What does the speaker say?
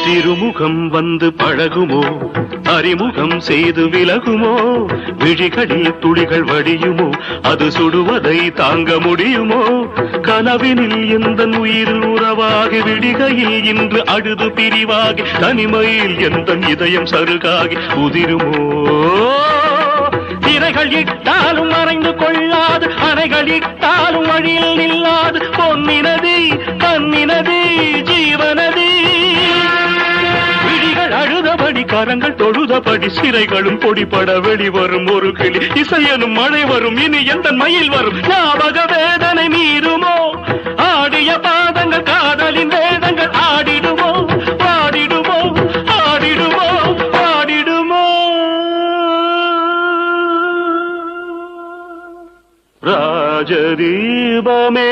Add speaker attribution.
Speaker 1: திருமுகம் வந்து பழகுமோ, அறிமுகம் செய்து விலகுமோ, விழிகளில் துளிகள் வடியுமோ, அது சுடுவதை தாங்க முடியுமோ, கனவினில் எந்த உயிர் உறவாகி விடிகையில் இன்று அழுது பிரிவாகி தனிமையில் எந்த இதயம் சருகாகி உதிருமோ. திரைகள் இட்டாலும் மறைந்து கொள்ளாது, அணைகள் இட்டாலும் வழியில் நில்லாது, பொன்னினதி கண்ணினதி ஜீவனதி. விழிகள் அழுதபடி கரங்கள் தொழுதபடி சிறைகளும் பொடிபட வெளிவரும் ஒரு கிளி, இசையனும் மழை வரும் இனி எந்த மயில் வரும், ஞாபக வேதனை மீறுமோ, ஆடிய பாதங்கள் காதலின் வேதங்கள் ஆடிடுமோ, பாடிடுமோ, ஆடிடுமோ, பாடிடுமோ. ராஜதீபமே